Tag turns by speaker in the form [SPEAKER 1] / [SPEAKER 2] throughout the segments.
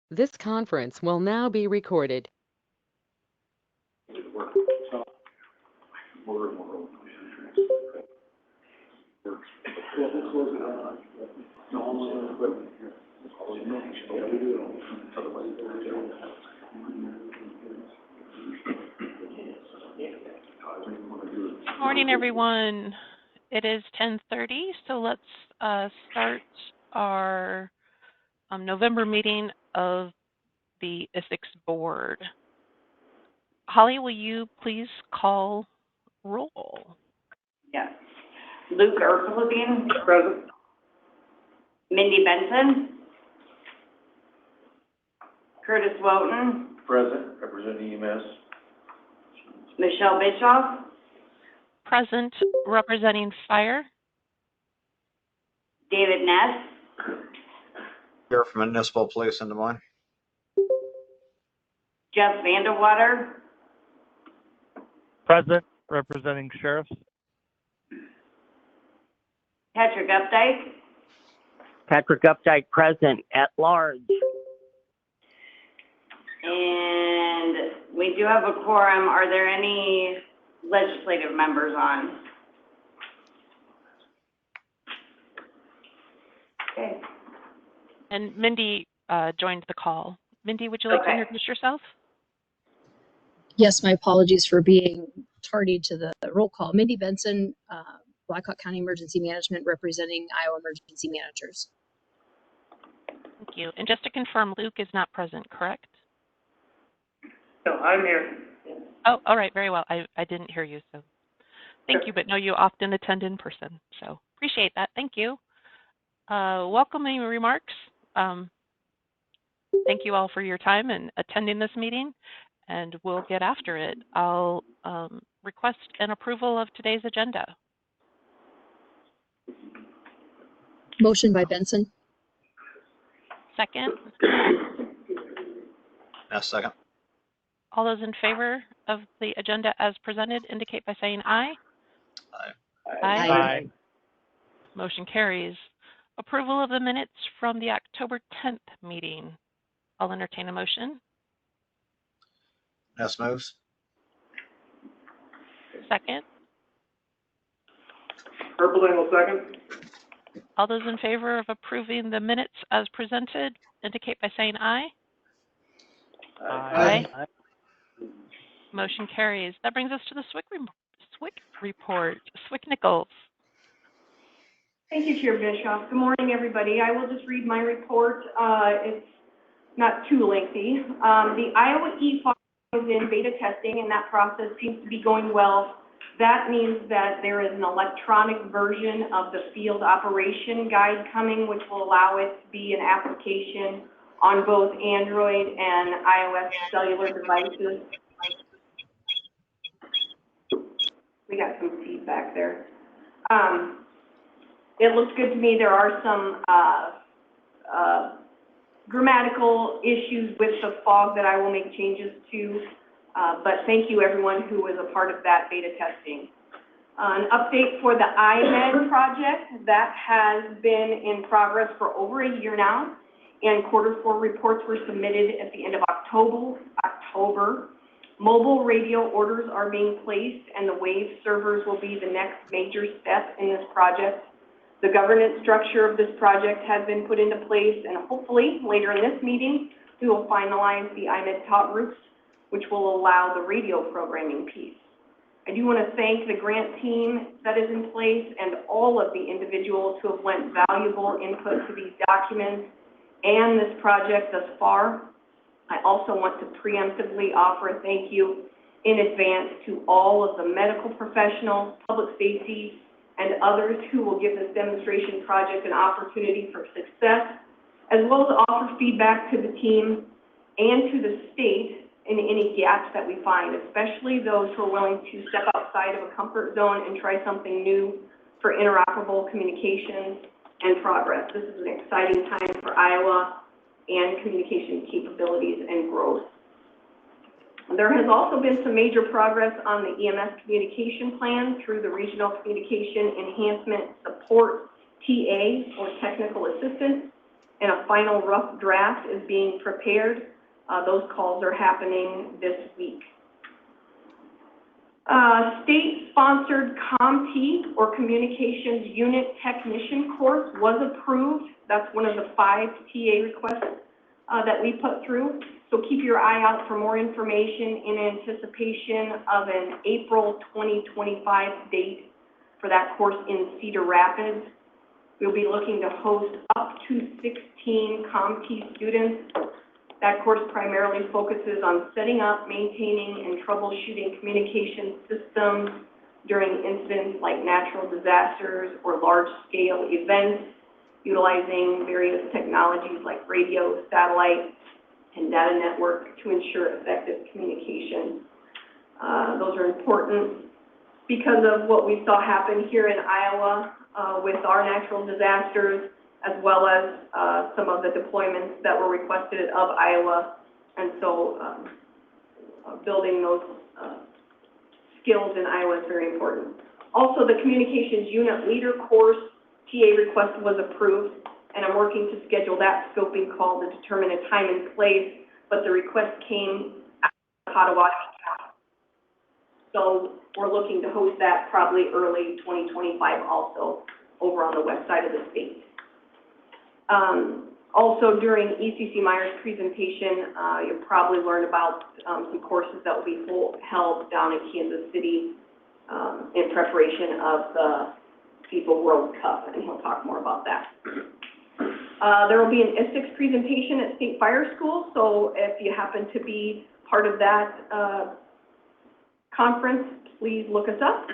[SPEAKER 1] This conference will now be recorded.
[SPEAKER 2] Good morning, everyone. It is 10:30, so let's start our November meeting of the Isicsb board. Holly, will you please call roll?
[SPEAKER 3] Yes. Luke Erfelbein. Present. Mindy Benson. Curtis Woughton.
[SPEAKER 4] Present, representing EMS.
[SPEAKER 3] Michelle Bischoff.
[SPEAKER 2] Present, representing fire.
[SPEAKER 3] David Ness.
[SPEAKER 4] Here from Municipal Police in Des Moines.
[SPEAKER 3] Jeff Vandewater.
[SPEAKER 5] Present, representing sheriffs.
[SPEAKER 3] Patrick Updike.
[SPEAKER 6] Patrick Updike, present, at large.
[SPEAKER 3] And we do have a quorum. Are there any legislative members on? Okay.
[SPEAKER 2] And Mindy joined the call. Mindy, would you like to introduce yourself?
[SPEAKER 7] Yes, my apologies for being tardy to the roll call. Mindy Benson, Blackhawk County Emergency Management, representing Iowa Emergency Managers.
[SPEAKER 2] Thank you. And just to confirm, Luke is not present, correct?
[SPEAKER 3] No, I'm here.
[SPEAKER 2] Oh, all right, very well. I didn't hear you, so thank you, but no, you often attend in person, so appreciate that. Thank you. Welcoming remarks. Thank you all for your time and attending this meeting, and we'll get after it. I'll request an approval of today's agenda.
[SPEAKER 7] Motion by Benson.
[SPEAKER 2] Second.
[SPEAKER 4] Second.
[SPEAKER 2] All those in favor of the agenda as presented indicate by saying aye.
[SPEAKER 4] Aye.
[SPEAKER 2] Aye.
[SPEAKER 5] Aye.
[SPEAKER 2] Motion carries. Approval of the minutes from the October 10th meeting. I'll entertain a motion.
[SPEAKER 4] Ness moves.
[SPEAKER 2] Second.
[SPEAKER 3] Erfelbein will second.
[SPEAKER 2] All those in favor of approving the minutes as presented indicate by saying aye.
[SPEAKER 5] Aye.
[SPEAKER 2] Aye. Motion carries. That brings us to the SWIC report. SWIC Nichols.
[SPEAKER 8] Thank you, Chair Bischoff. Good morning, everybody. I will just read my report. It's not too lengthy. The Iowa e-file is in beta testing, and that process seems to be going well. That means that there is an electronic version of the field operation guide coming, which will allow it to be an application on both Android and iOS cellular devices. We got some feedback there. It looks good to me. There are some grammatical issues with the fog that I will make changes to, but thank you everyone who was a part of that beta testing. An update for the IMED project that has been in progress for over a year now, and Q4 reports were submitted at the end of October. Mobile radio orders are being placed, and the WAVE servers will be the next major step in this project. The governance structure of this project has been put into place, and hopefully later in this meeting, we will finalize the IMED top routes, which will allow the radio programming piece. I do want to thank the grant team that is in place and all of the individuals who have lent valuable input to these documents and this project thus far. I also want to preemptively offer a thank you in advance to all of the medical professionals, public safety, and others who will give this demonstration project an opportunity for success, as well as offer feedback to the team and to the state in any gaps that we find, especially those who are willing to step outside of a comfort zone and try something new for interoperable communications and progress. This is an exciting time for Iowa and communication capabilities and growth. There has also been some major progress on the EMS communication plan through the Regional Communication Enhancement Support TA, or Technical Assistance. and a final rough draft is being prepared. Those calls are happening this week. State-sponsored CommT, or Communications Unit Technician course, was approved. That's one of the 5 TA requests that we put through. So keep your eye out for more information in anticipation of an April 2025 date for that course in Cedar Rapids. We'll be looking to host up to 16 CommT students. That course primarily focuses on setting up, maintaining, and troubleshooting communication systems during incidents like natural disasters or large-scale events, utilizing various technologies like radio, satellite, and data network to ensure effective communication. Those are important because of what we saw happen here in Iowa with our natural disasters, as well as some of the deployments that were requested of Iowa. And so building those skills in Iowa is very important. Also, the Communications Unit Leader course TA request was approved, and I'm working to schedule that scoping call to determine a time and place, but the request came out of Potawatomi County. So we're looking to host that probably early 2025 also over on the west side of the state. Also, during ECC Meyer's presentation, you'll probably learn about some courses that will be held down in Kansas City in preparation of the FIFA World Cup, and he'll talk more about that. There will be an Isicsb presentation at State Fire School, so if you happen to be part of that conference, please look us up.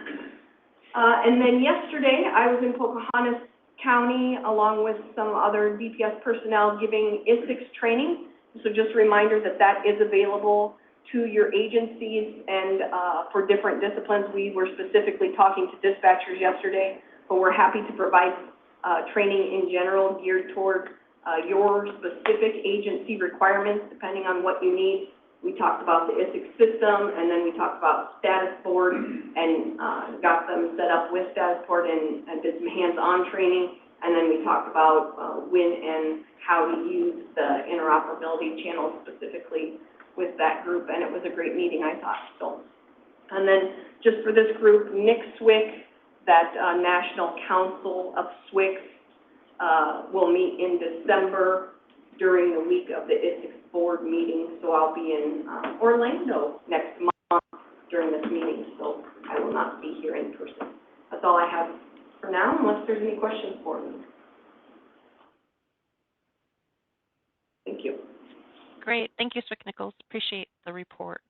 [SPEAKER 8] And then yesterday, I was in Pocahontas County along with some other DPS personnel giving Isicsb training. So just a reminder that that is available to your agencies and for different disciplines. We were specifically talking to dispatchers yesterday, but we're happy to provide training in general geared toward your specific agency requirements depending on what you need. We talked about the Isicsb system, and then we talked about status board and got them set up with status board and did some hands-on training. And then we talked about when and how to use the interoperability channel specifically with that group, and it was a great meeting, I thought. So, and then just for this group, NICSWIC, that National Council of SWICs, will meet in December during the week of the Isicsb board meeting, so I'll be in Orlando next month during this meeting, so I will not be here in person. That's all I have for now, unless there's any questions for me. Thank you.
[SPEAKER 2] Great. Thank you, Swick Nichols. Appreciate the report.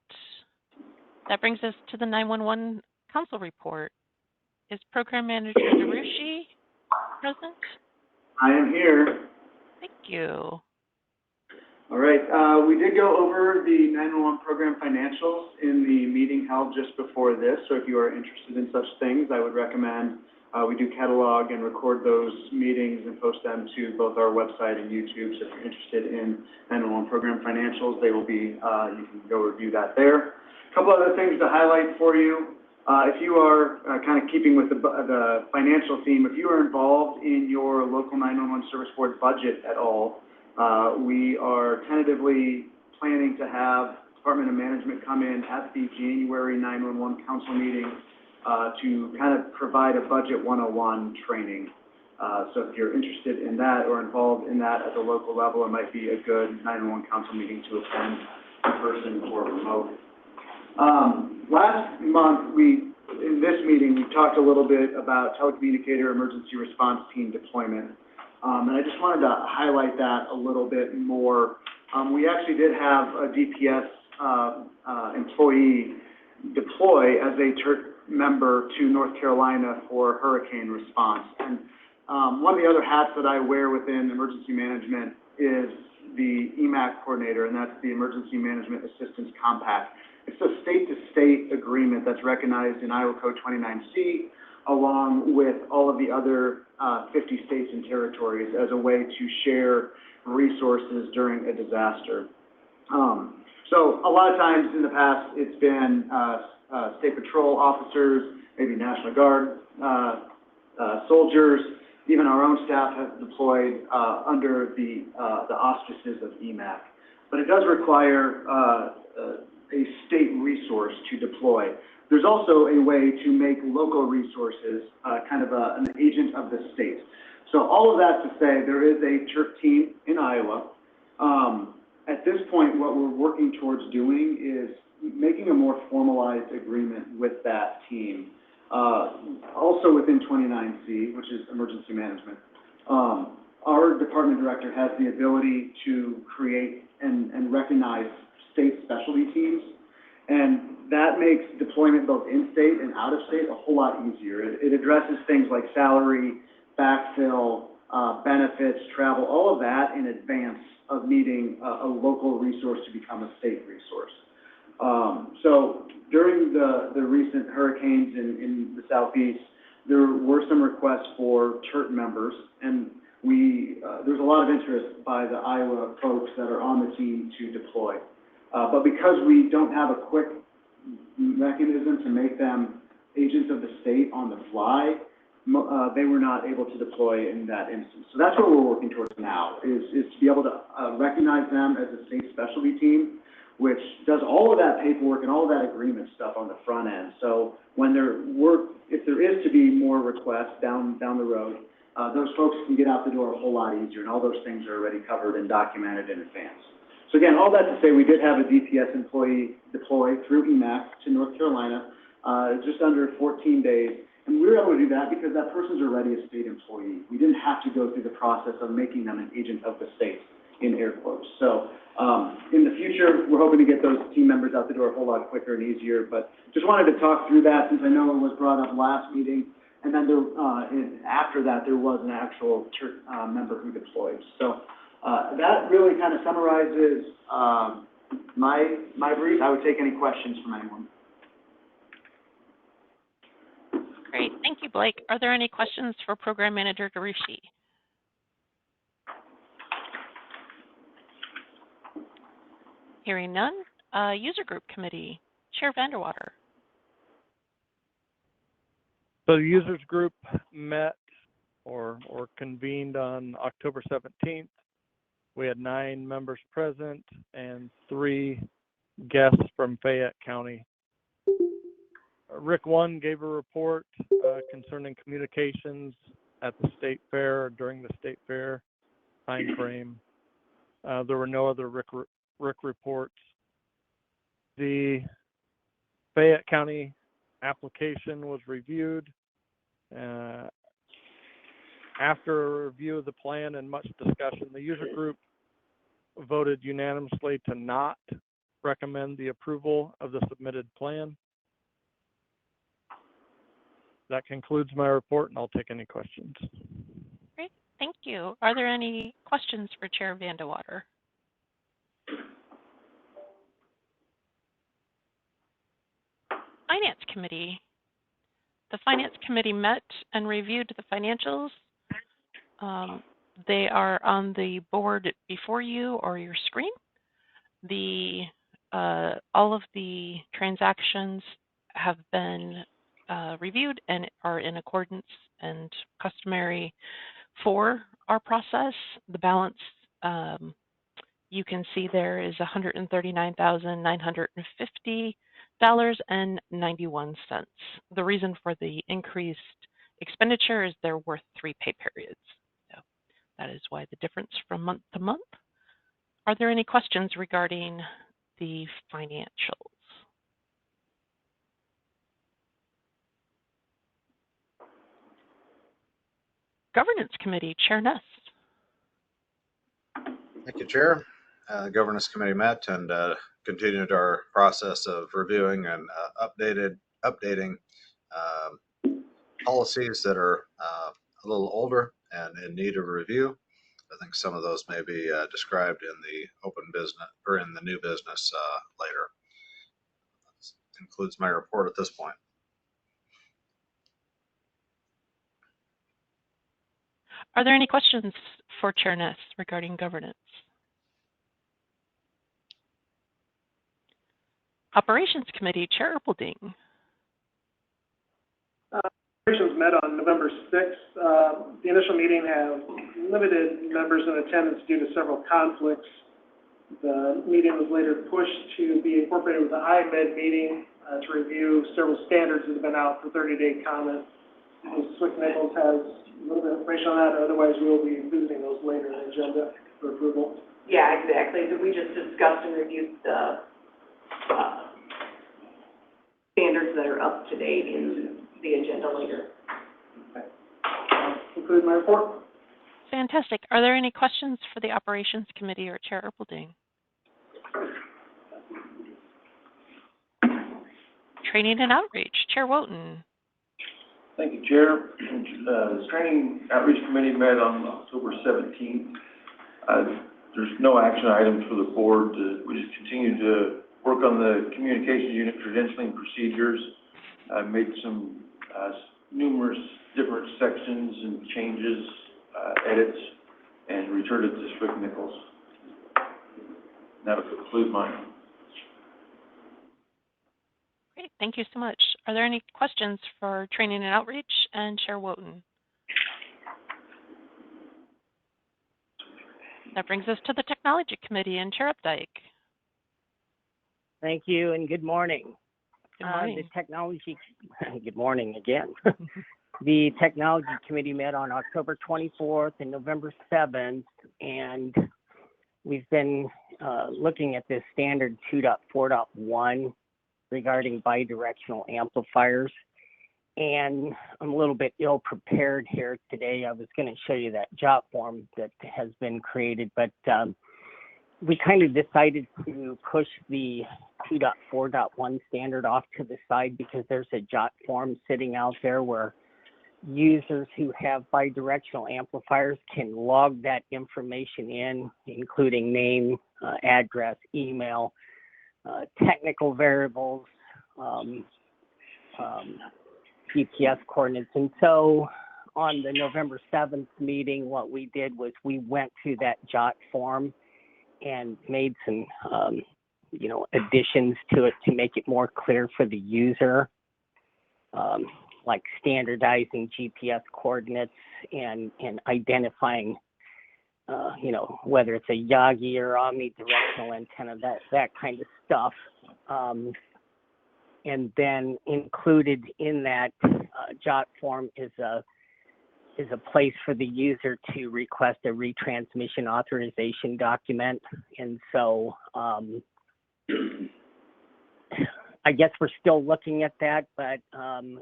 [SPEAKER 2] That brings us to the 911 Council report. Is Program Manager DeRushi present?
[SPEAKER 9] I am here.
[SPEAKER 2] Thank you.
[SPEAKER 9] All right, we did go over the 911 program financials in the meeting held just before this, so if you are interested in such things, I would recommend we do catalog and record those meetings and post them to both our website and YouTube, so if you're interested in 911 program financials, they will be, you can go review that there. A couple other things to highlight for you. If you are kind of keeping with the financial theme, if you are involved in your local 911 service board budget at all, we are tentatively planning to have Department of Management come in at the January 911 Council meeting to kind of provide a Budget 101 training. So if you're interested in that or involved in that at the local level, it might be a good 911 Council meeting to attend in person or remote. Last month, in this meeting, we talked a little bit about telecommunicator emergency response team deployment. And I just wanted to highlight that a little bit more. We actually did have a DPS employee deploy as a member to North Carolina for hurricane response. And one of the other hats that I wear within emergency management is the EMAC coordinator, and that's the Emergency Management Assistance Compact. It's a state-to-state agreement that's recognized in Iowa Code 29C, along with all of the other 50 states and territories as a way to share resources during a disaster. So a lot of times in the past, it's been state patrol officers, maybe National Guard soldiers, even our own staff have deployed under the auspices of EMAC. But it does require a state resource to deploy. There's also a way to make local resources kind of an agent of the state. So all of that to say, there is a TURP team in Iowa. At this point, what we're working towards doing is making a more formalized agreement with that team. Also within 29C, which is emergency management, our department director has the ability to create and recognize state specialty teams. And that makes deployment both in-state and out-of-state a whole lot easier. It addresses things like salary, backfill, benefits, travel, all of that in advance of needing a local resource to become a state resource. So during the recent hurricanes in the southeast, there were some requests for TURP members, and there's a lot of interest by the Iowa folks that are on the team to deploy. But because we don't have a quick mechanism to make them agents of the state on the fly, they were not able to deploy in that instance. So that's what we're working towards now, is to be able to recognize them as a state specialty team, which does all of that paperwork and all of that agreement stuff on the front end. So when if there is to be more requests down the road, those folks can get out the door a whole lot easier, and all those things are already covered and documented in advance. So again, all that to say, we did have a DPS employee deploy through EMAC to North Carolina, just under 14 days. And we were able to do that because that person's already a state employee. We didn't have to go through the process of making them an agent of the state, in air quotes. So in the future, we're hoping to get those team members out the door a whole lot quicker and easier. But just wanted to talk through that since I know it was brought up last meeting. And then after that, there was an actual member who deployed. So that really kind of summarizes my brief. I would take any questions from anyone.
[SPEAKER 2] Great. Thank you, Blake. Are there any questions for Program Manager Darushi? Hearing none. User Group Committee, Chair Vanderwater.
[SPEAKER 5] So the users group met or convened on October 17th. We had 9 members present and 3 guests from Fayette County. Rick 1 gave a report concerning communications at the state fair, during the state fair time frame. There were no other Rick reports. The Fayette County application was reviewed. After a review of the plan and much discussion, the user group voted unanimously to not recommend the approval of the submitted plan. That concludes my report, and I'll take any questions.
[SPEAKER 2] Great, thank you. Are there any questions for Chair Vanderwater? Finance Committee. The Finance Committee met and reviewed the financials. They are on the board before you or your screen. All of the transactions have been reviewed and are in accordance and customary for our process. The balance you can see there is $139,950.91. The reason for the increased expenditure is there were 3 pay periods. So that is why the difference from month to month. Are there any questions regarding the financials? Governance Committee, Chair Ness.
[SPEAKER 4] Thank you, Chair. The Governance Committee met and continued our process of reviewing and updating policies that are a little older and in need of review. I think some of those may be described in the open business or in the new business later. That concludes my report at this point.
[SPEAKER 2] Are there any questions for Chair Ness regarding governance? Operations Committee, Chair Erpelding.
[SPEAKER 10] operations met on November 6th. The initial meeting had limited members in attendance due to several conflicts. The meeting was later pushed to be incorporated with the IMED meeting to review several standards that have been out for 30-day comment. Swick Nichols has a little bit of information on that. Otherwise, we will be visiting those later in the agenda for approval.
[SPEAKER 8] Yeah, exactly. We just discussed and reviewed the standards that are up to date in the agenda later.
[SPEAKER 10] Okay. Conclude my report.
[SPEAKER 2] Fantastic. Are there any questions for the Operations Committee or Chair Erpelding? Training and Outreach, Chair Wooten.
[SPEAKER 11] Thank you, Chair. The Training Outreach Committee met on October 17th. There's no action items for the board. We just continue to work on the communications unit credentialing procedures. Made some numerous different sections and changes, edits, and returned it to Swick Nichols. That'll conclude mine.
[SPEAKER 2] Great, thank you so much. Are there any questions for Training and Outreach and Chair Wooten? That brings us to the Technology Committee and Chair Updike.
[SPEAKER 6] Thank you and good morning.
[SPEAKER 2] Good morning.
[SPEAKER 6] The technology, good morning again. The Technology Committee met on October 24th and November 7th, and we've been looking at this standard 2.4.1 regarding bidirectional amplifiers. And I'm a little bit ill prepared here today. I was going to show you that jot form that has been created, but we kind of decided to push the 2.4.1 standard off to the side because there's a jot form sitting out there where users who have bidirectional amplifiers can log that information in, including name, address, email, technical variables, GPS coordinates. And so on the November 7th meeting, what we did was we went through that jot form and made some, additions to it to make it more clear for the user, like standardizing GPS coordinates and identifying, whether it's a Yagi or omnidirectional antenna, that kind of stuff. And then included in that jot form is a place for the user to request a retransmission authorization document. And so I guess we're still looking at that, but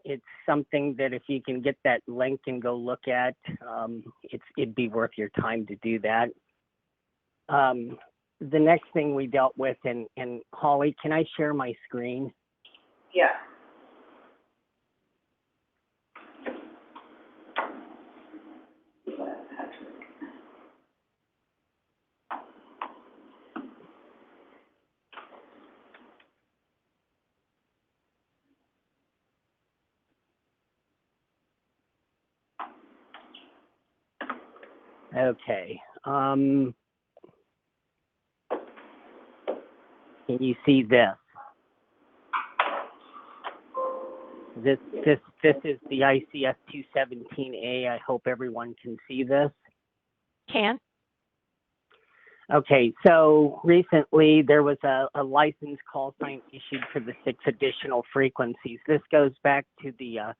[SPEAKER 6] it's something that if you can get that link and go look at, it'd be worth your time to do that. The next thing we dealt with, and Holly, can I share my screen?
[SPEAKER 8] Yeah.
[SPEAKER 6] Okay. Can you see this? This is the ICS 217A. I hope everyone can see this.
[SPEAKER 2] Can.
[SPEAKER 6] Okay, so recently there was a license call sign issued for the 6 additional frequencies. This goes back to the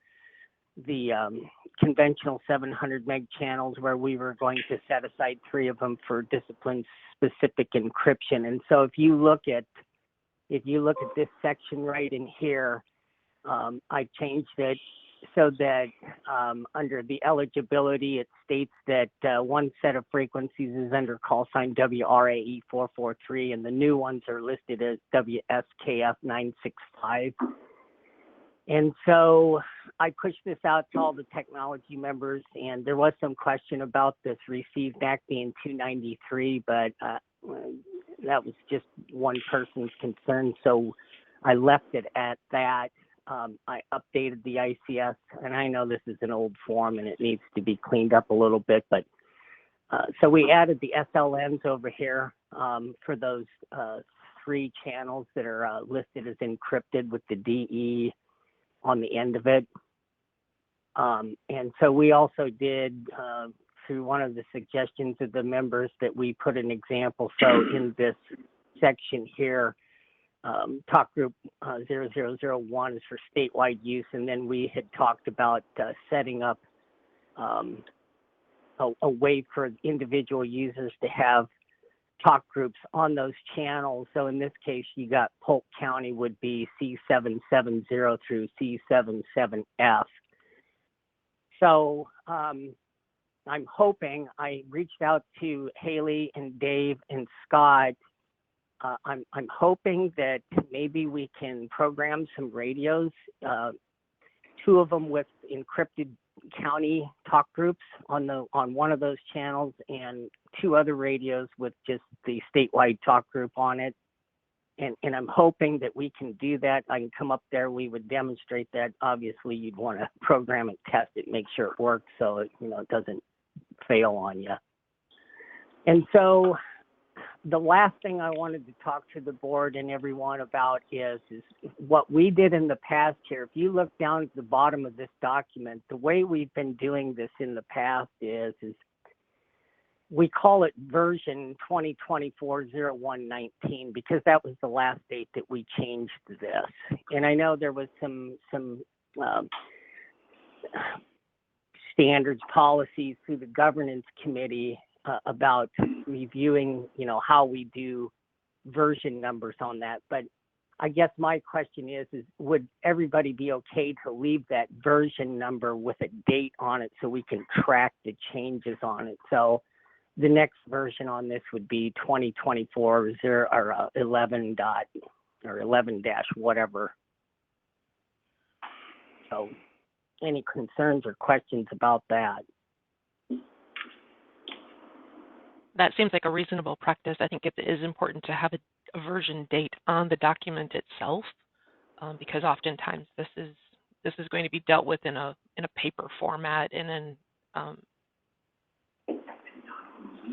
[SPEAKER 6] conventional 700 meg channels where we were going to set aside 3 of them for discipline-specific encryption. And so if you look at this section right in here, I changed it so that under the eligibility, it states that one set of frequencies is under call sign WRAE 443, and the new ones are listed as WSKF 965. And so I pushed this out to all the technology members, and there was some question about this received MAC being 293, but that was just one person's concern, so I left it at that. I updated the ICS, and I know this is an old form and it needs to be cleaned up a little bit, but so we added the SLNs over here for those 3 channels that are listed as encrypted with the DE on the end of it. And so we also did, through one of the suggestions of the members, that we put an example. So in this section here, talk group 0001 is for statewide use, and then we had talked about setting up a way for individual users to have talk groups on those channels. So in this case, you got Polk County would be C770 through C77F. So I'm hoping, I reached out to Haley and Dave and Scott. I'm hoping that maybe we can program some radios, 2 of them with encrypted county talk groups on one of those channels, and 2 other radios with just the statewide talk group on it. And I'm hoping that we can do that. I can come up there. We would demonstrate that. Obviously, you'd want to program it, test it, make sure it works so it doesn't fail on you. And so the last thing I wanted to talk to the board and everyone about is what we did in the past here. If you look down at the bottom of this document, the way we've been doing this in the past is we call it version 2024-0119 because that was the last date that we changed this. And I know there was some standards policies through the governance committee about reviewing, how we do version numbers on that. But I guess my question is would everybody be okay to leave that version number with a date on it so we can track the changes on it? So the next version on this would be 2024 11 dash whatever. So any concerns or questions about that?
[SPEAKER 2] That seems like a reasonable practice. I think it is important to have a version date on the document itself, because oftentimes this is going to be dealt with in a paper format in an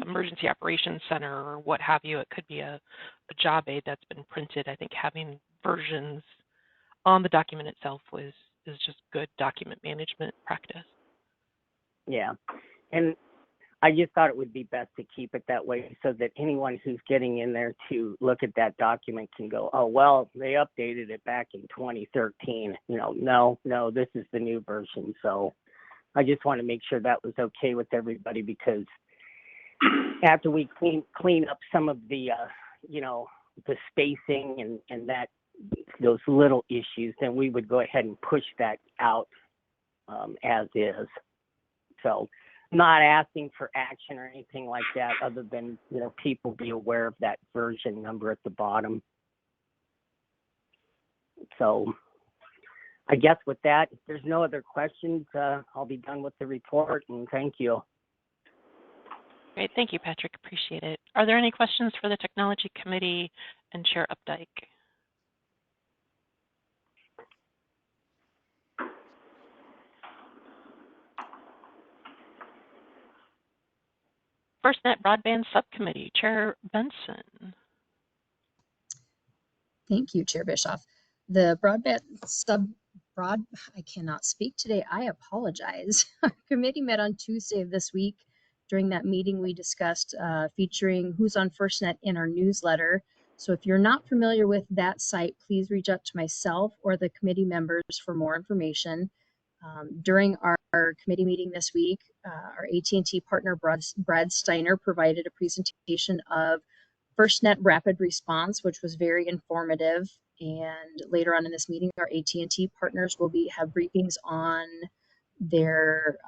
[SPEAKER 2] emergency operations center or what have you. It could be a job aid that's been printed. I think having versions on the document itself is just good document management practice.
[SPEAKER 6] Yeah, and I just thought it would be best to keep it that way so that anyone who's getting in there to look at that document can go, oh, well, they updated it back in 2013. No, this is the new version. So I just want to make sure that was okay with everybody, because after we clean up some of the, the spacing and that those little issues, then we would go ahead and push that out as is. So not asking for action or anything like that, other than, people be aware of that version number at the bottom. So I guess with that, if there's no other questions, I'll be done with the report, and thank you.
[SPEAKER 2] Great. Thank you, Patrick. Appreciate it. Are there any questions for the Technology Committee and Chair Updike? FirstNet Broadband Subcommittee, Chair Benson.
[SPEAKER 7] Thank you, Chair Bischoff. The I cannot speak today. I apologize. Our committee met on Tuesday of this week. During that meeting, we discussed featuring Who's on FirstNet in our newsletter. So if you're not familiar with that site, please reach out to myself or the committee members for more information. During our committee meeting this week, our AT&T partner Brad Steiner provided a presentation of FirstNet Rapid Response, which was very informative. And later on in this meeting, our AT&T partners will have briefings on their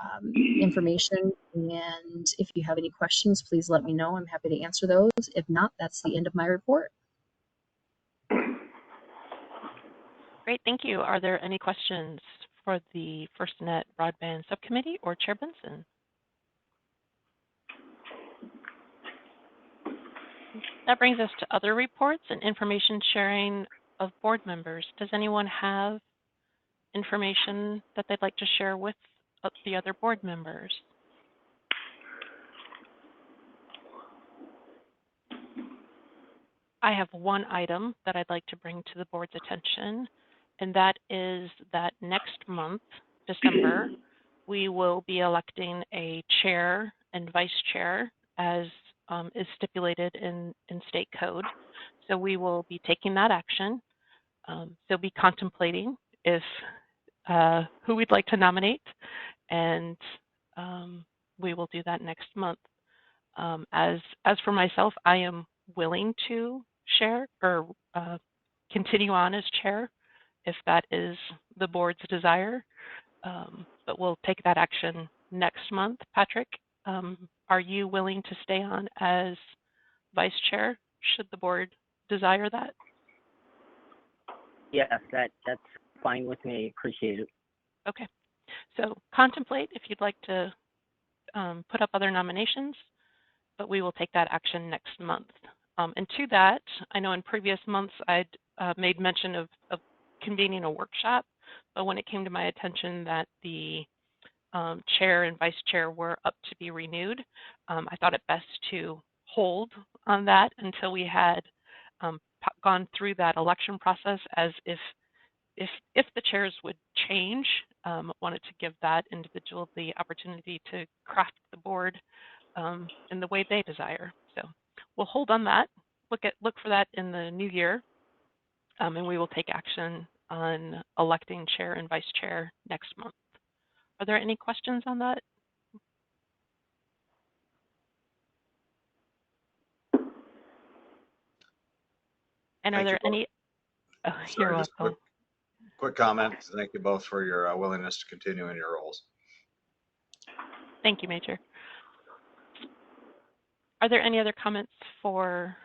[SPEAKER 7] information. And if you have any questions, please let me know. I'm happy to answer those. If not, that's the end of my report.
[SPEAKER 2] Great, thank you. Are there any questions for the FirstNet Broadband Subcommittee or Chair Benson? That brings us to other reports and information sharing of board members. Does anyone have information that they'd like to share with the other board members? I have one item that I'd like to bring to the board's attention, and that is that next month, December, we will be electing a chair and vice chair as is stipulated in state code. So we will be taking that action. So be contemplating if who we'd like to nominate, and we will do that next month. As for myself, I am willing to share or continue on as chair if that is the board's desire. But we'll take that action next month. Patrick, are you willing to stay on as vice chair should the board desire that?
[SPEAKER 6] Yes, that's fine with me. Appreciate it.
[SPEAKER 2] Okay. So contemplate if you'd like to put up other nominations, but we will take that action next month. And to that, I know in previous months I'd made mention of convening a workshop, but when it came to my attention that the chair and vice chair were up to be renewed, I thought it best to hold on that until we had gone through that election process, as if the chairs would change, wanted to give that individual the opportunity to craft the board in the way they desire. So we'll hold on that. Look for that in the new year, and we will take action on electing chair and vice chair next month. Are there any questions on that? And are there any? Oh, you're
[SPEAKER 4] Sorry, just
[SPEAKER 2] welcome.
[SPEAKER 4] quick comment. Thank you both for your willingness to continue in your roles.
[SPEAKER 2] Thank you, Major. Are there any other comments for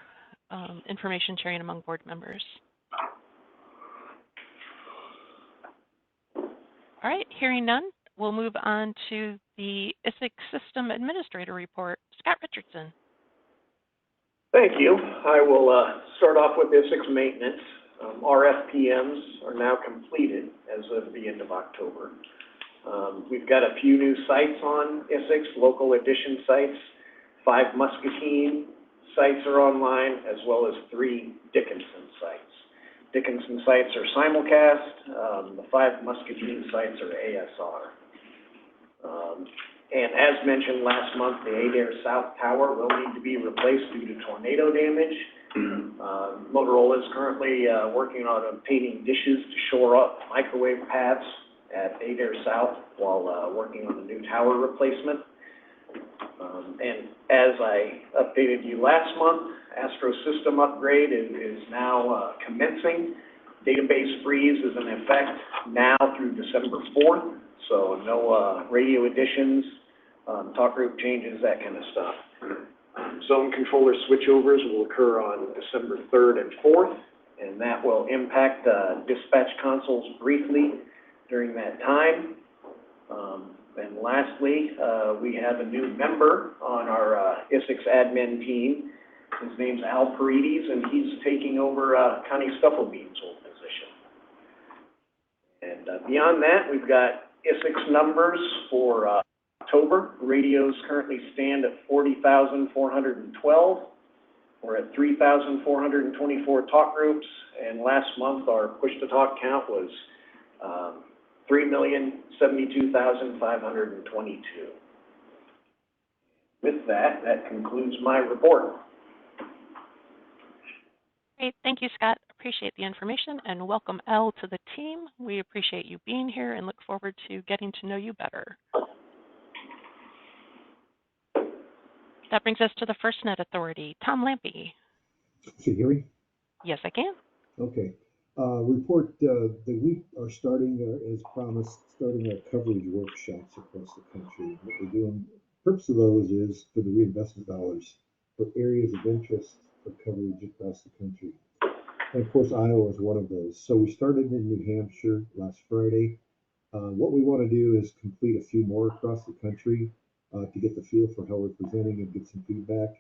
[SPEAKER 2] information sharing among board members? All right, hearing none, we'll move on to the Isicsb System Administrator Report. Scott Richardson.
[SPEAKER 12] Thank you. I will start off with Isicsb maintenance. RFPMs are now completed as of the end of October. We've got a few new sites on Isicsb, local edition sites. 5 Muscatine sites are online, as well as 3 Dickinson sites. Dickinson sites are simulcast. The 5 Muscatine sites are ASR. And as mentioned last month, the Adair South Tower will need to be replaced due to tornado damage. Motorola is currently working on painting dishes to shore up microwave paths at Adair South while working on the new tower replacement. And as I updated you last month, Astro System upgrade is now commencing. Database freeze is in effect now through December 4th, so no radio additions, talk group changes, that kind of stuff. Zone controller switchovers will occur on December 3rd and 4th, and that will impact dispatch consoles briefly during that time. And lastly, we have a new member on our Isicsb admin team. His name's Al Paredes, and he's taking over Connie Stufflebeam's old position. And beyond that, we've got Isicsb numbers for October. Radios currently stand at 40,412. We're at 3,424 talk groups, and last month our push-to-talk count was 3,072,522. With that, that concludes my report.
[SPEAKER 2] Great, thank you, Scott. Appreciate the information, and welcome, Elle, to the team. We appreciate you being here and look forward to getting to know you better. That brings us to the FirstNet Authority. Tom Lampe.
[SPEAKER 13] Can you hear me?
[SPEAKER 2] Yes, I can.
[SPEAKER 13] Okay. Report that we are starting, as promised, starting our coverage workshops across the country. What we're doing, the purpose of those is for the reinvestment dollars for areas of interest for coverage across the country. And of course, Iowa is one of those. So we started in New Hampshire last Friday. What we want to do is complete a few more across the country to get the feel for how we're presenting and get some feedback.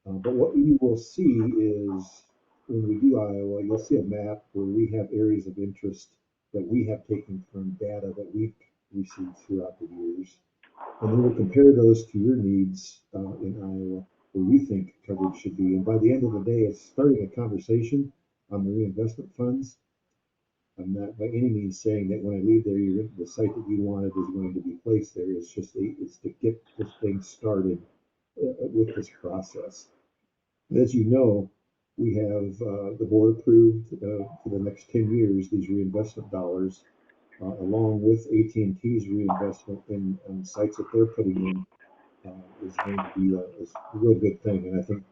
[SPEAKER 13] But what you will see is when we do Iowa, you'll see a map where we have areas of interest that we have taken from data that we've received throughout the years. And then we'll compare those to your needs in Iowa, where you think coverage should be. And by the end of the day, it's starting a conversation on the reinvestment funds. I'm not by any means saying that when I leave there, the site that you wanted is going to be placed there. It's just it's to get this thing started with this process. As you know, we have the board approved for the next 10 years these reinvestment dollars, along with AT&T's reinvestment in sites that they're putting in, is going to be a real good thing. And I think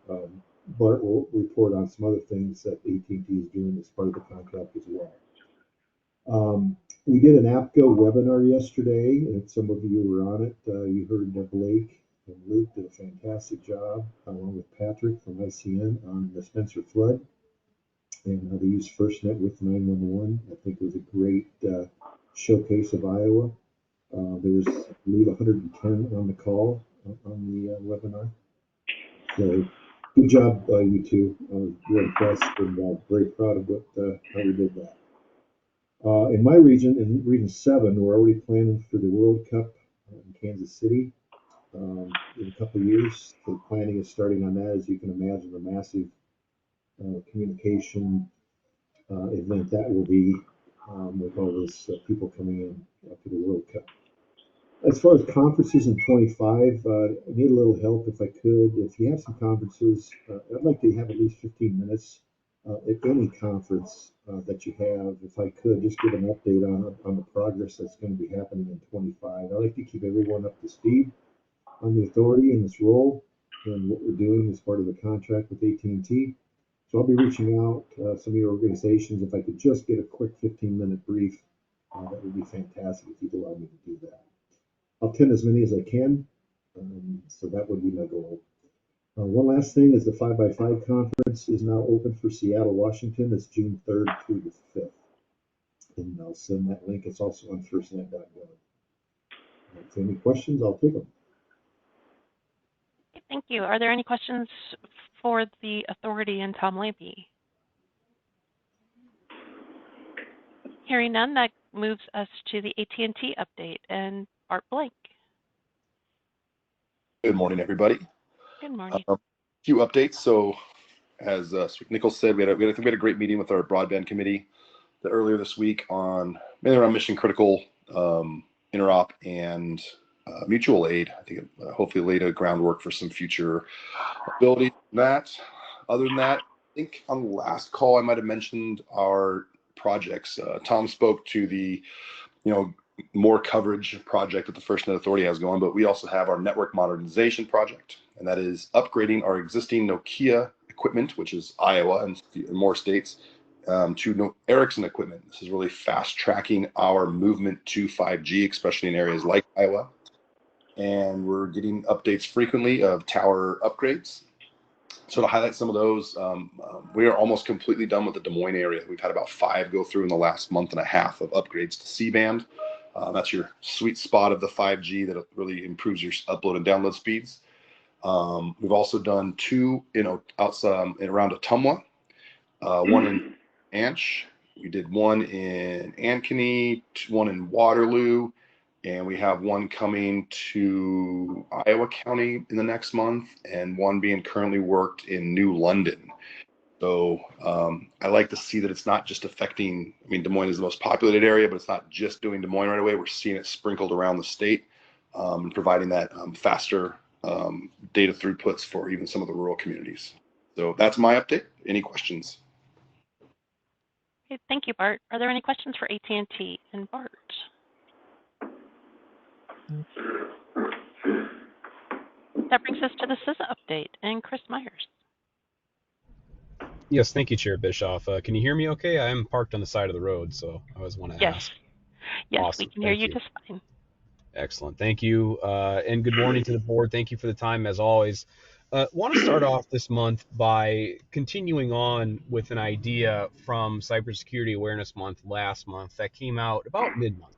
[SPEAKER 13] Bart will report on some other things that AT&T is doing as part of the contract as well. We did an APCO webinar yesterday, and some of you were on it. You heard Blake and Luke did a fantastic job, along with Patrick from ICN, on the Spencer flood and how to use FirstNet with 911. I think it was a great showcase of Iowa. There was, I believe, 110 on the call on the webinar. So good job, you two. I was real impressed and very proud of how we did that. In my region, in Region 7, we're already planning for the World Cup in Kansas City in a couple of years. The planning is starting on that. As you can imagine, a massive communication event that will be with all those people coming in for the World Cup. As far as conferences in 25, I need a little help if I could. If you have some conferences, I'd like to have at least 15 minutes at any conference that you have. If I could, just give an update on the progress that's going to be happening in 25. I'd like to keep everyone up to speed on the authority and this role and what we're doing as part of the contract with AT&T. So I'll be reaching out some of your organizations. If I could just get a quick 15-minute brief, that would be fantastic if you'd allow me to do that. I'll attend as many as I can, so that would be my goal. One last thing is the 5x5 conference is now open for Seattle, Washington. It's June 3rd through the 5th. And I'll send that link. It's also on firstnet.gov. If any questions, I'll take them.
[SPEAKER 2] Thank you. Are there any questions for the authority and Tom Labey? Hearing none, that moves us to the AT&T update and Art Blake.
[SPEAKER 14] Good morning, everybody.
[SPEAKER 2] Good morning.
[SPEAKER 14] A few updates. So, as Nichols said, I think we had a great meeting with our broadband committee earlier this week on mainly around mission critical interop and mutual aid. I think it hopefully laid a groundwork for some future ability in that. Other than that, I think on the last call I might have mentioned our projects. Tom spoke to the, more coverage project that the FirstNet Authority has going, but we also have our network modernization project, and that is upgrading our existing Nokia equipment, which is Iowa and more states, to Ericsson equipment. This is really fast tracking our movement to 5G, especially in areas like Iowa. And we're getting updates frequently of tower upgrades. So to highlight some of those, we are almost completely done with the Des Moines area. We've had about 5 go through in the last month and a half of upgrades to C-band. That's your sweet spot of the 5G that really improves your upload and download speeds. We've also done 2, outside around Ottumwa, one in Anch. We did one in Ankeny, 1 in Waterloo, and we have one coming to Iowa County in the next month, and one being currently worked in New London. So I like to see that it's not just affecting, Des Moines is the most populated area, but it's not just doing Des Moines right away. We're seeing it sprinkled around the state, and providing that faster data throughputs for even some of the rural communities. So that's my update. Any questions?
[SPEAKER 2] Okay, thank you, Bart. Are there any questions for AT&T and Bart? That brings us to the CISA update and Chris Myers.
[SPEAKER 15] Yes, thank you, Chair Bischoff. Can you hear me okay? I am parked on the side of the road, so I always want to ask.
[SPEAKER 2] Yes,
[SPEAKER 15] awesome.
[SPEAKER 2] We can hear you just fine.
[SPEAKER 15] Excellent. Thank you. And good morning to the board. Thank you for the time, as always. Want to start off this month by continuing on with an idea from Cybersecurity Awareness Month last month that came out about mid-month.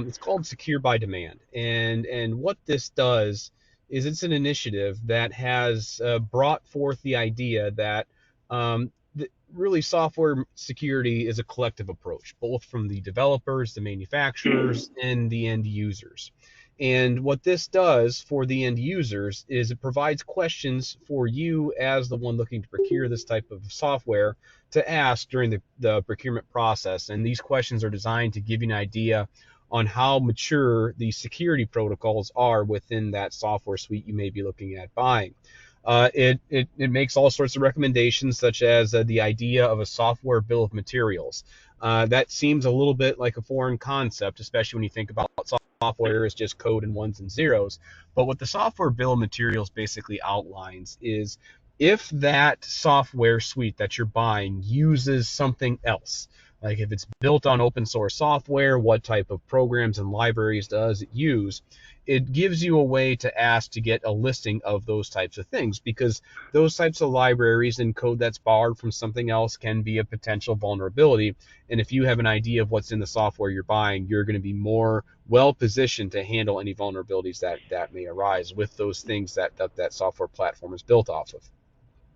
[SPEAKER 15] It's called Secure by Demand. And what this does is it's an initiative that has brought forth the idea that really software security is a collective approach, both from the developers, the manufacturers, and the end users. And what this does for the end users is it provides questions for you as the one looking to procure this type of software to ask during the procurement process. And these questions are designed to give you an idea on how mature the security protocols are within that software suite you may be looking at buying. It makes all sorts of recommendations, such as the idea of a software bill of materials. That seems a little bit like a foreign concept, especially when you think about software as just code and ones and zeros. But what the software bill of materials basically outlines is if that software suite that you're buying uses something else, like if it's built on open source software, what type of programs and libraries does it use? It gives you a way to ask to get a listing of those types of things, because those types of libraries and code that's borrowed from something else can be a potential vulnerability. And if you have an idea of what's in the software you're buying, you're going to be more well positioned to handle any vulnerabilities that may arise with those things that software platform is built off of.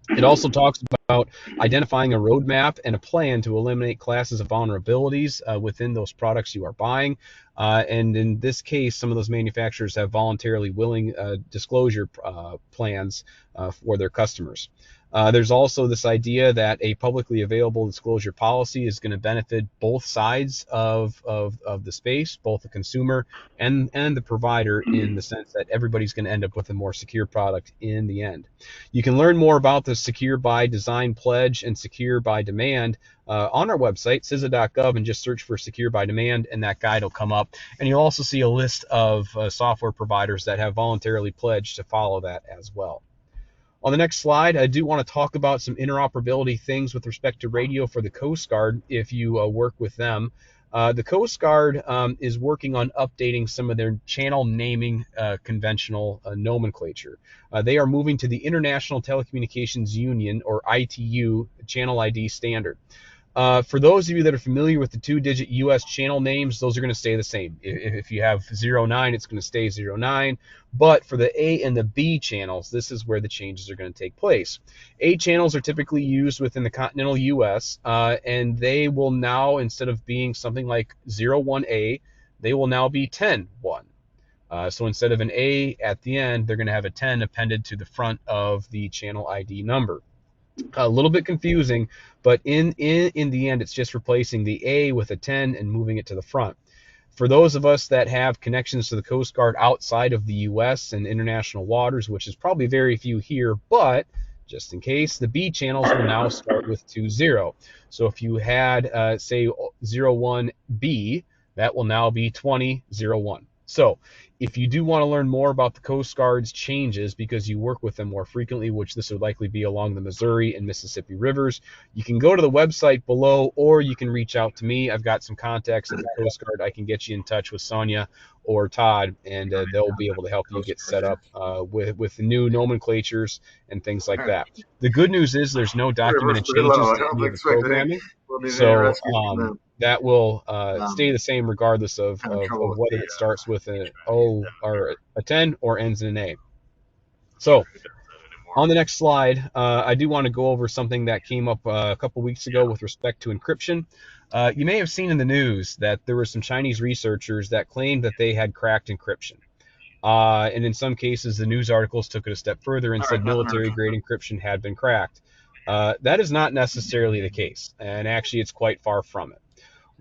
[SPEAKER 15] It also talks about identifying a roadmap and a plan to eliminate classes of vulnerabilities within those products you are buying. And in this case, some of those manufacturers have voluntarily willing disclosure plans for their customers. There's also this idea that a publicly available disclosure policy is going to benefit both sides of the space, both the consumer and the provider, in the sense that everybody's going to end up with a more secure product in the end. You can learn more about the Secure by Design Pledge and Secure by Demand on our website, CISA.gov, and just search for Secure by Demand, and that guide will come up. And you'll also see a list of software providers that have voluntarily pledged to follow that as well. On the next slide, I do want to talk about some interoperability things with respect to radio for the Coast Guard if you work with them. The Coast Guard is working on updating some of their channel naming conventional nomenclature. They are moving to the International Telecommunications Union, or ITU, channel ID standard. For those of you that are familiar with the two-digit U.S. channel names, those are going to stay the same. If you have 09, it's going to stay 09. But for the A and the B channels, this is where the changes are going to take place. A channels are typically used within the continental U.S., and they will now, instead of being something like 01A, they will now be 10-1. So instead of an A at the end, they're going to have a 10 appended to the front of the channel ID number. A little bit confusing, but in the end, it's just replacing the A with a 10 and moving it to the front. For those of us that have connections to the Coast Guard outside of the U.S. and international waters, which is probably very few here, but just in case, the B channels will now start with 20. So if you had, say, 01B, that will now be 2001. So if you do want to learn more about the Coast Guard's changes, because you work with them more frequently, which this would likely be along the Missouri and Mississippi rivers, you can go to the website below, or you can reach out to me. I've got some contacts at the Coast Guard. I can get you in touch with Sonia or Todd, and they'll be able to help you get set up with the new nomenclatures and things like that. The good news is there's no documented changes to any of the programming, so that will stay the same regardless of whether it starts with an O or a 10 or ends in an A. So on the next slide, I do want to go over something that came up a couple weeks ago with respect to encryption. You may have seen in the news that there were some Chinese researchers that claimed that they had cracked encryption. And in some cases, the news articles took it a step further and said military-grade encryption had been cracked. That is not necessarily the case, and actually it's quite far from it.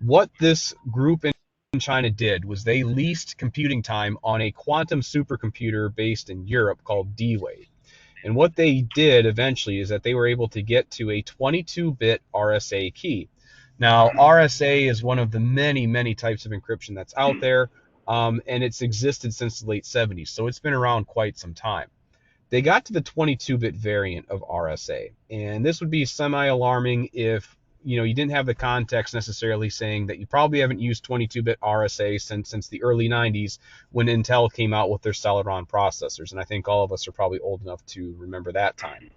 [SPEAKER 15] What this group in China did was they leased computing time on a quantum supercomputer based in Europe called D-Wave. And what they did eventually is that they were able to get to a 22-bit RSA key. Now, RSA is one of the many, many types of encryption that's out there, and it's existed since the late 70s, so it's been around quite some time. They got to the 22-bit variant of RSA, and this would be semi-alarming if you didn't have the context necessarily saying that you probably haven't used 22-bit RSA since the early 90s when Intel came out with their Celeron processors, and I think all of us are probably old enough to remember that time.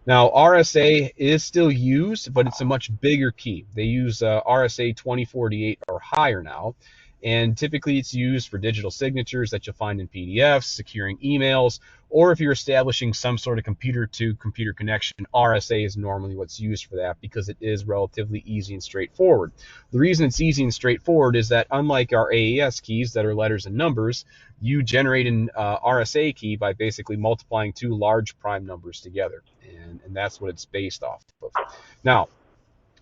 [SPEAKER 15] Now, RSA is still used, but it's a much bigger key. They use RSA 2048 or higher now, And typically it's used for digital signatures that you'll find in PDFs, securing emails, or if you're establishing some sort of computer-to-computer connection, RSA is normally what's used for that because it is relatively easy and straightforward. The reason it's easy and straightforward is that unlike our AES keys that are letters and numbers, you generate an RSA key by basically multiplying two large prime numbers together, and that's what it's based off of. Now,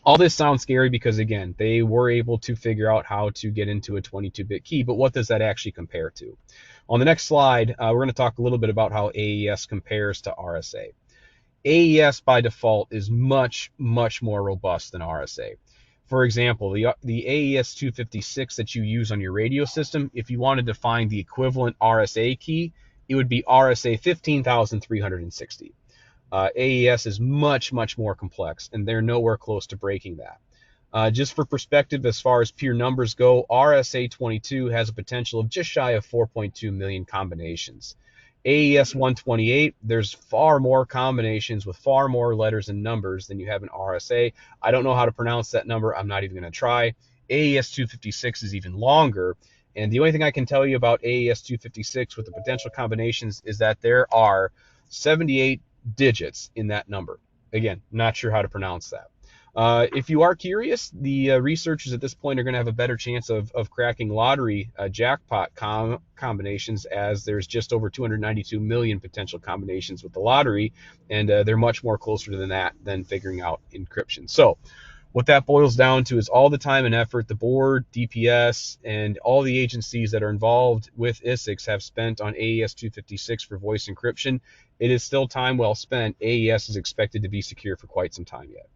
[SPEAKER 15] all this sounds scary because, again, they were able to figure out how to get into a 22-bit key, but what does that actually compare to? On the next slide, we're going to talk a little bit about how AES compares to RSA. AES by default is much, much more robust than RSA. For example, the AES 256 that you use on your radio system, if you wanted to find the equivalent RSA key, it would be RSA 15,360. AES is much, much more complex, and they're nowhere close to breaking that. Just for perspective, as far as pure numbers go, RSA 22 has a potential of just shy of 4.2 million combinations. AES 128, there's far more combinations with far more letters and numbers than you have in RSA. I don't know how to pronounce that number. I'm not even going to try. AES 256 is even longer. And the only thing I can tell you about AES 256 with the potential combinations is that there are 78 digits in that number. Again, not sure how to pronounce that. If you are curious, the researchers at this point are going to have a better chance of cracking lottery jackpot combinations, as there's just over 292 million potential combinations with the lottery, and they're much more closer than that than figuring out encryption. So what that boils down to is all the time and effort the board, DPS, and all the agencies that are involved with Isicsb have spent on AES 256 for voice encryption. It is still time well spent. AES is expected to be secure for quite some time yet.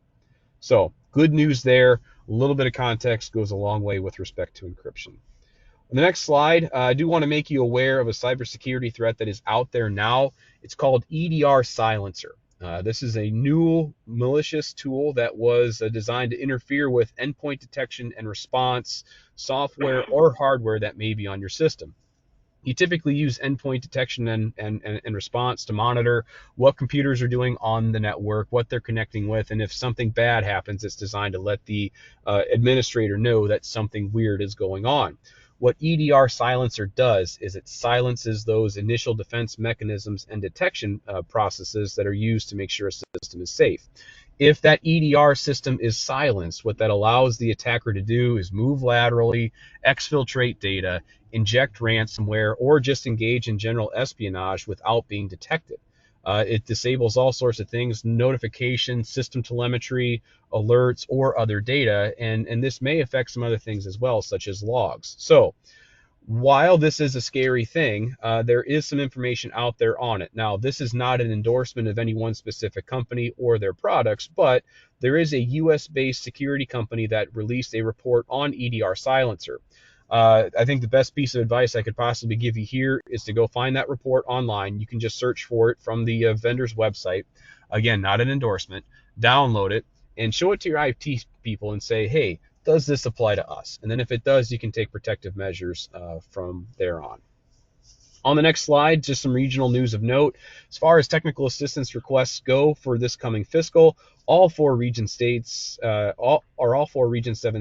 [SPEAKER 15] So good news there. A little bit of context goes a long way with respect to encryption. On the next slide, I do want to make you aware of a cybersecurity threat that is out there now. It's called EDR Silencer. This is a new malicious tool that was designed to interfere with endpoint detection and response software or hardware that may be on your system. You typically use endpoint detection and response to monitor what computers are doing on the network, what they're connecting with, and if something bad happens, it's designed to let the administrator know that something weird is going on. What EDR Silencer does is it silences those initial defense mechanisms and detection processes that are used to make sure a system is safe. If that EDR system is silenced, what that allows the attacker to do is move laterally, exfiltrate data, inject ransomware, or just engage in general espionage without being detected. It disables all sorts of things, notifications, system telemetry, alerts, or other data, and this may affect some other things as well, such as logs. So while this is a scary thing, there is some information out there on it. Now, this is not an endorsement of any one specific company or their products, but there is a US-based security company that released a report on EDR Silencer. I think the best piece of advice I could possibly give you here is to go find that report online. You can just search for it from the vendor's website. Again, not an endorsement. Download it and show it to your IT people and say, hey, does this apply to us? And then if it does, you can take protective measures from there on. On the next slide, just some regional news of note. As far as technical assistance requests go for this coming fiscal, all four region 7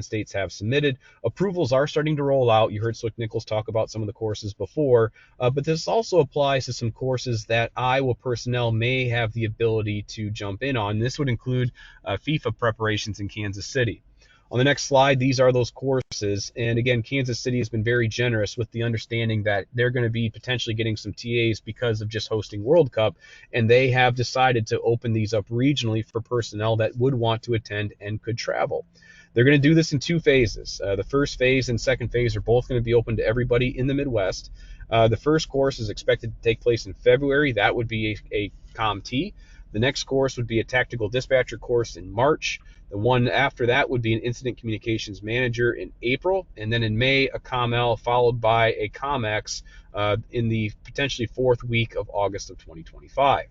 [SPEAKER 15] states have submitted. Approvals are starting to roll out. You heard Slick Nichols talk about some of the courses before, but this also applies to some courses that Iowa personnel may have the ability to jump in on. This would include FIFA preparations in Kansas City. On the next slide, these are those courses. And again, Kansas City has been very generous with the understanding that they're going to be potentially getting some TAs because of just hosting World Cup. And they have decided to open these up regionally for personnel that would want to attend and could travel. They're going to do this in two phases. The first phase and second phase are both going to be open to everybody in the Midwest. The first course is expected to take place in February. That would be a COMT. The next course would be a tactical dispatcher course in March. The one after that would be an incident communications manager in April, and then in May, a COML, followed by a COMEX in the potentially fourth week of August of 2025.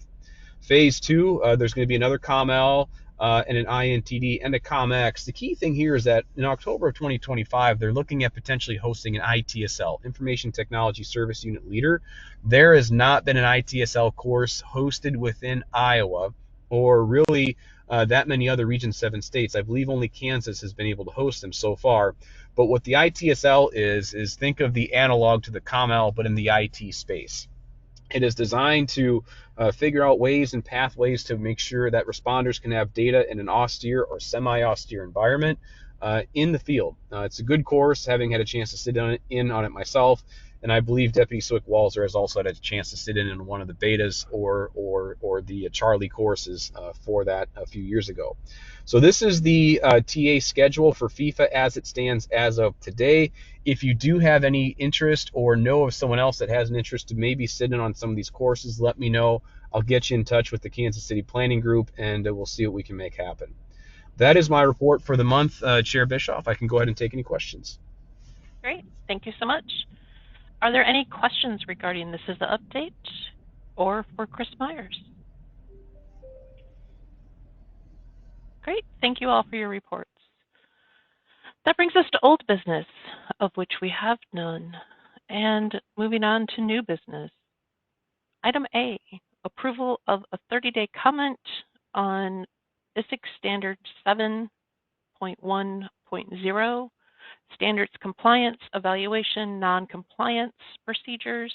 [SPEAKER 15] Phase 2, there's going to be another COML and an INTD and a COMEX. The key thing here is that in October of 2025, they're looking at potentially hosting an ITSL, Information Technology Service Unit Leader. There has not been an ITSL course hosted within Iowa, or really that many other Region 7 states. I believe only Kansas has been able to host them so far. But what the ITSL is think of the analog to the COML, but in the IT space. It is designed to figure out ways and pathways to make sure that responders can have data in an austere or semi-austere environment in the field. It's a good course, having had a chance to sit in on it myself, and I believe Deputy Swick-Walzer has also had a chance to sit in one of the betas or the Charlie courses for that a few years ago. So this is the TA schedule for FIFA as it stands as of today. If you do have any interest or know of someone else that has an interest to maybe sit in on some of these courses, let me know. I'll get you in touch with the Kansas City Planning Group, and we'll see what we can make happen. That is my report for the month, Chair Bischoff. I can go ahead and take any questions.
[SPEAKER 2] Great. Thank you so much. Are there any questions regarding this as the update or for Chris Myers? Great. Thank you all for your reports. That brings us to old business, of which we have none. And moving on to new business. Item A, approval of a 30-day comment on Isicsb Standard 7.1.0, Standards Compliance Evaluation Non-Compliance Procedures.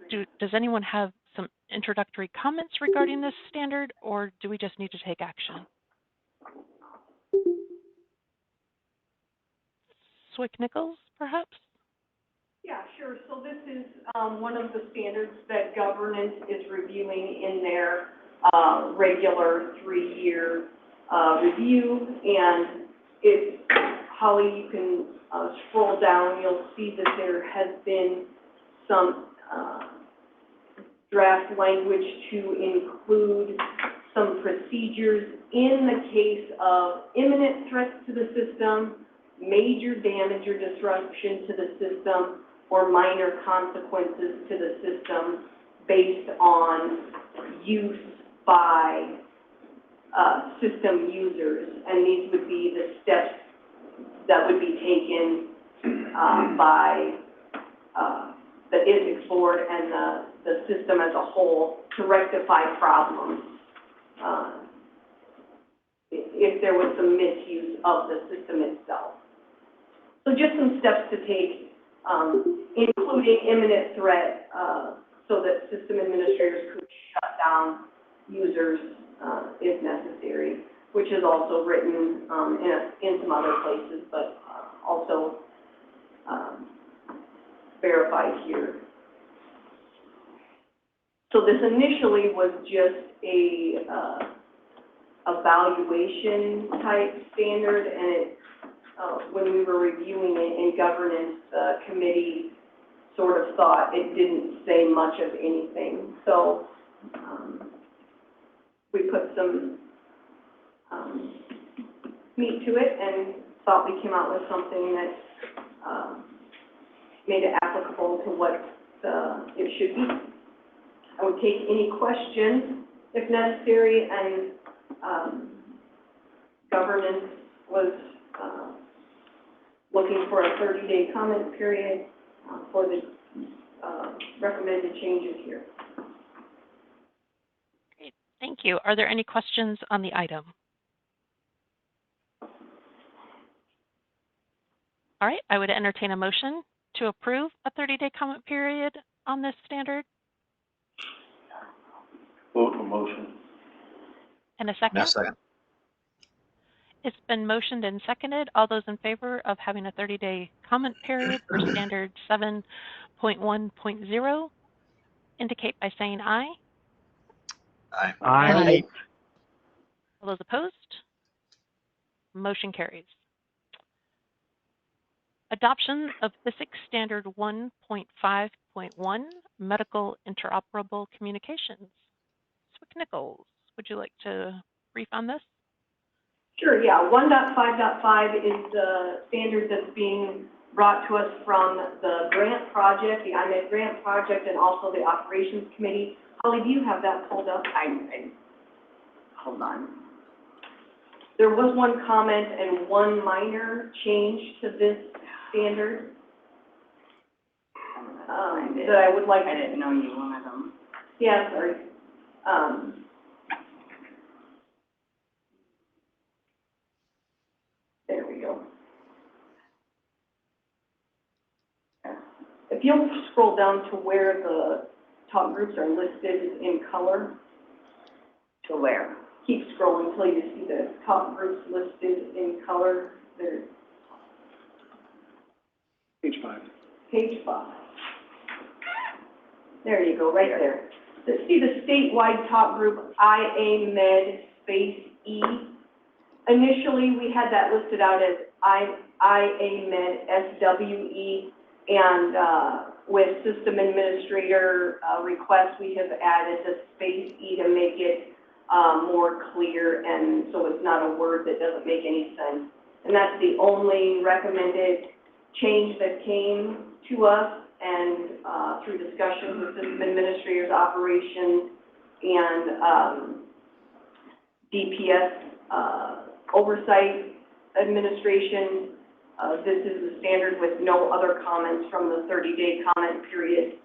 [SPEAKER 2] Does anyone have some introductory comments regarding this standard, or do we just need to take action? Swick-Nichols, perhaps?
[SPEAKER 8] Yeah, sure. So this is one of the standards that governance is reviewing in their regular 3-year review. And if, Holly, you can scroll down, you'll see that there has been some draft language to include some procedures in the case of imminent threats to the system, major damage or disruption to the system, or minor consequences to the system based on use by system users. And these would be the steps that would be taken by the Isicsb board and the system as a whole to rectify problems if there was some misuse of the system itself. So just some steps to take, including imminent threat, so that system administrators could shut down users if necessary, which is also written in some other places, but also verified here. So this initially was just a evaluation type standard, and it when we were reviewing it in governance, the committee sort of thought it didn't say much of anything. So we put some meat to it and thought we came out with something that made it applicable to what it should be. I would take any questions if necessary, and governance was looking for a 30-day comment period for the recommended changes here.
[SPEAKER 2] Great, thank you. Are there any questions on the item? All right, I would entertain a motion to approve a 30-day comment period on this standard.
[SPEAKER 11] Vote for motion.
[SPEAKER 2] And a second?
[SPEAKER 4] Yes, second.
[SPEAKER 2] It's been motioned and seconded. All those in favor of having a 30-day comment period for standard 7.1.0 indicate by saying aye.
[SPEAKER 4] Aye.
[SPEAKER 6] Aye.
[SPEAKER 2] All those opposed? Motion carries. Adoption of Isicsb Standard 1.5.1, Medical Interoperable Communications. Swick-Nichols, would you like to brief on this?
[SPEAKER 8] Sure, yeah. 1.5.5 is the standard that's being brought to us from the grant project, the IMED grant project, and also the operations committee. Holly, do you have that pulled up? Hold on. There was one comment and one minor change to this standard that I would like. I didn't know you wanted them. Yeah, sorry. if you'll scroll down to where the top groups are listed in color. To where? Keep scrolling until you see the top groups listed in color. There.
[SPEAKER 10] Page 5.
[SPEAKER 8] Page 5. There you go, right there. See the statewide top group, IA Med space E. Initially, we had that listed out as IA Med SWE, and with system administrator requests, we have added the space E to make it more clear, and so it's not a word that doesn't make any sense. And that's the only recommended change that came to us, and through discussions with system administrators, operations, and DPS oversight administration. This is the standard with no other comments from the 30-day comment period.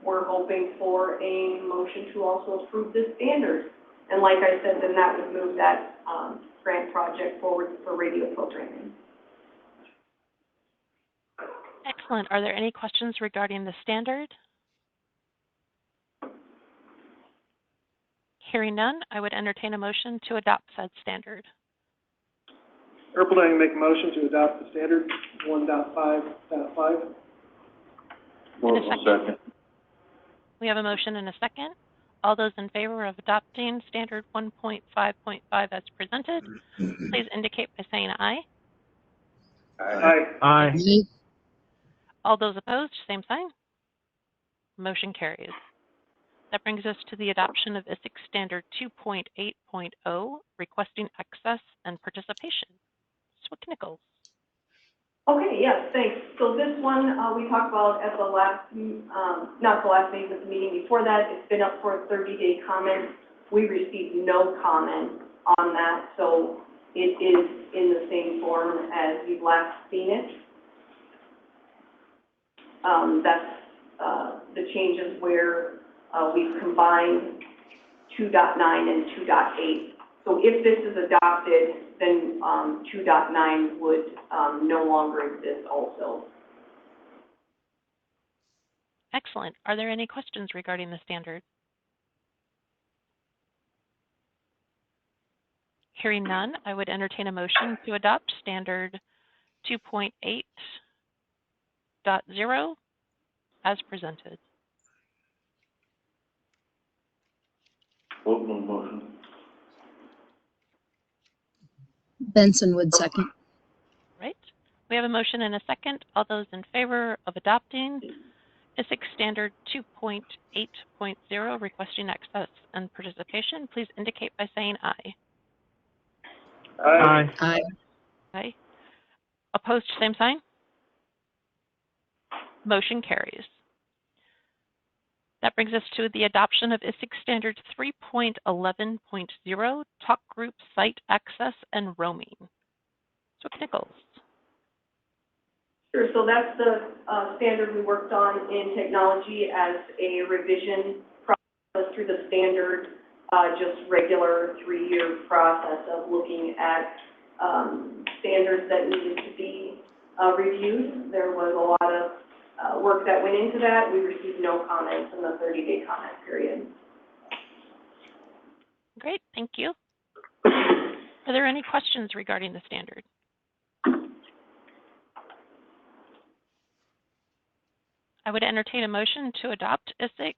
[SPEAKER 8] We're hoping for a motion to also approve this standard. And like I said, then that would move that grant project forward for radio programming.
[SPEAKER 2] Excellent. Are there any questions regarding the standard? Hearing none, I would entertain a motion to adopt said standard.
[SPEAKER 10] Erpelding make a motion to adopt the standard 1.5.5.
[SPEAKER 11] Second.
[SPEAKER 2] We have a motion and a second. All those in favor of adopting standard 1.5.5 as presented, please indicate by saying aye.
[SPEAKER 10] Aye.
[SPEAKER 5] Aye.
[SPEAKER 2] All those opposed, same sign. Motion carries. That brings us to the adoption of Isicsb Standard 2.8.0, requesting access and participation. Nichols.
[SPEAKER 8] Okay, yes, thanks. So this one we talked about at the last, not the last meeting, but the meeting before that. It's been up for a 30-day comment. We received no comment on that, so it is in the same form as you've last seen it. That's the changes where we've combined 2.9 and 2.8. So if this is adopted, then 2.9 would no longer exist also.
[SPEAKER 2] Excellent. Are there any questions regarding the standard? Hearing none, I would entertain a motion to adopt standard 2.8.0 as presented.
[SPEAKER 11] Vote on motion.
[SPEAKER 7] Benson would second.
[SPEAKER 2] Right. We have a motion and a second. All those in favor of adopting Isicsb Standard 2.8.0, requesting access and participation, please indicate by saying aye.
[SPEAKER 10] Aye.
[SPEAKER 7] Aye.
[SPEAKER 2] Aye. Opposed, same sign. Motion carries. That brings us to the adoption of Isicsb Standard 3.11.0, Talk Group Site Access and Roaming. So Nichols.
[SPEAKER 8] Sure, so that's the standard we worked on in technology as a revision process through the standard, just regular 3-year process of looking at standards that needed to be reviewed. There was a lot of work that went into that. We received no comments in the 30-day comment period.
[SPEAKER 2] Great, thank you. Are there any questions regarding the standard? I would entertain a motion to adopt Isicsb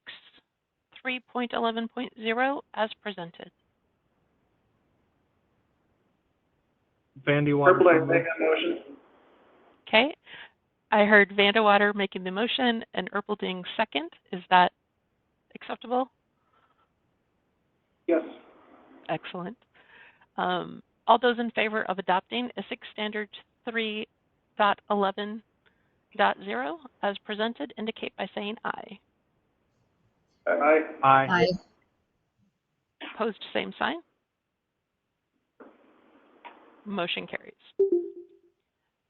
[SPEAKER 2] 3.11.0 as presented.
[SPEAKER 5] Vandewater.
[SPEAKER 10] Erpelding make a motion.
[SPEAKER 2] Okay. I heard Vandewater making the motion and Erpelding second. Is that acceptable?
[SPEAKER 10] Yes.
[SPEAKER 2] Excellent. All those in favor of adopting Isicsb Standard 3.11.0 as presented indicate by saying aye.
[SPEAKER 10] Aye.
[SPEAKER 5] Aye.
[SPEAKER 7] Aye.
[SPEAKER 2] Opposed, same sign. Motion carries.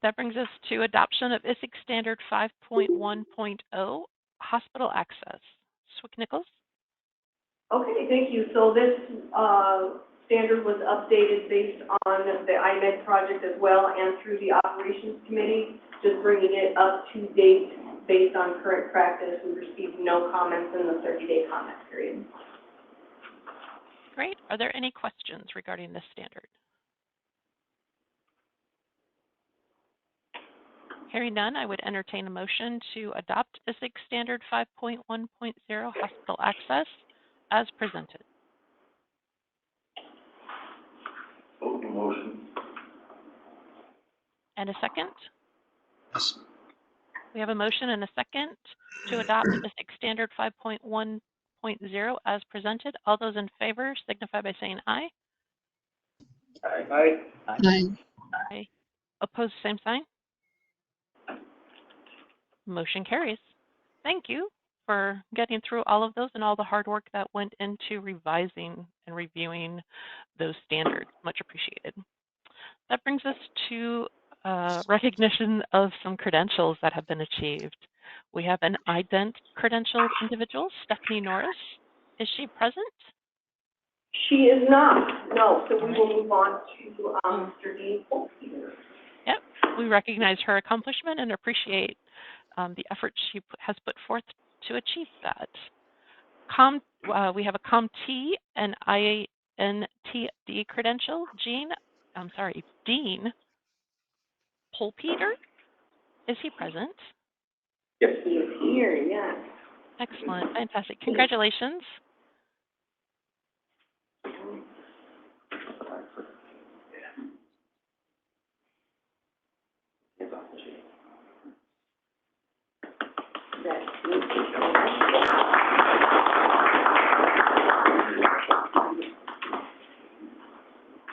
[SPEAKER 2] That brings us to adoption of Isicsb Standard 5.1.0, Hospital Access. Nichols.
[SPEAKER 8] Okay, thank you. So this standard was updated based on the IMED project as well and through the operations committee, just bringing it up to date based on current practice. We received no comments in the 30-day comment period.
[SPEAKER 2] Great. Are there any questions regarding this standard? Hearing none, I would entertain a motion to adopt Isicsb Standard 5.1.0 Hospital Access as presented.
[SPEAKER 11] Open motion.
[SPEAKER 2] And a second?
[SPEAKER 4] Yes.
[SPEAKER 2] We have a motion and a second to adopt Isicsb Standard 5.1.0 as presented. All those in favor signify by saying aye.
[SPEAKER 10] Aye.
[SPEAKER 2] Aye. Opposed, same sign. Motion carries. Thank you for getting through all of those and all the hard work that went into revising and reviewing those standards. Much appreciated. That brings us to recognition of some credentials that have been achieved. We have an IDENT credentialed individual, Stephanie Norris. Is she present?
[SPEAKER 8] She is not, no, so we will move on to Mr. Dean Polkpeter.
[SPEAKER 2] Yep, we recognize her accomplishment and appreciate the effort she has put forth to achieve that. We have a ComT and INTD credential, Dean Polkpeter. Is he present?
[SPEAKER 8] Yes. He is here, yes.
[SPEAKER 2] Excellent, fantastic. Congratulations.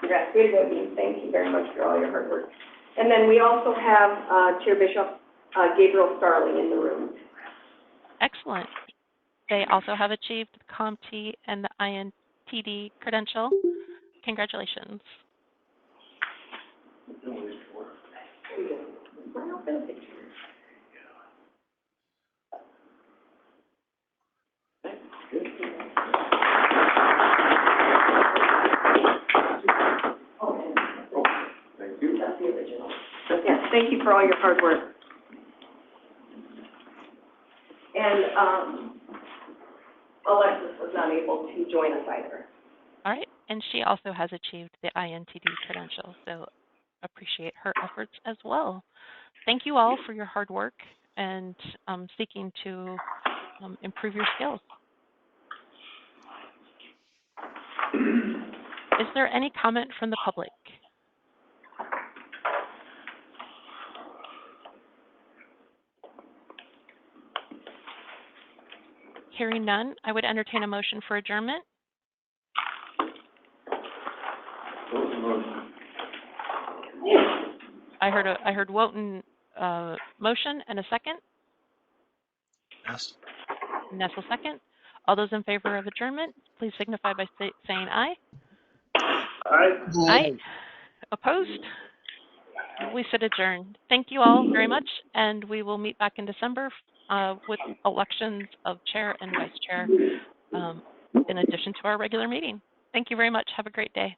[SPEAKER 8] Congratulations. Thank you very much for all your hard work. And then we also have Chair Bishop Gabriel Starling in the room.
[SPEAKER 2] Excellent. They also have achieved the ComT and the INTD credential. Congratulations.
[SPEAKER 8] Thank you. That's the original. Yes, thank you for all your hard work. And Alexis was not able to join us either.
[SPEAKER 2] All right, and she also has achieved the INTD credential, so appreciate her efforts as well. Thank you all for your hard work and seeking to improve your skills. Is there any comment from the public? Hearing none, I would entertain a motion for adjournment. I heard Woughton motion and a second.
[SPEAKER 4] Yes.
[SPEAKER 2] Nessel second. All those in favor of adjournment, please signify by saying aye.
[SPEAKER 10] Aye.
[SPEAKER 2] Aye. Opposed? We sit adjourned. Thank you all very much, and we will meet back in December with elections of chair and vice chair in addition to our regular meeting. Thank you very much. Have a great day.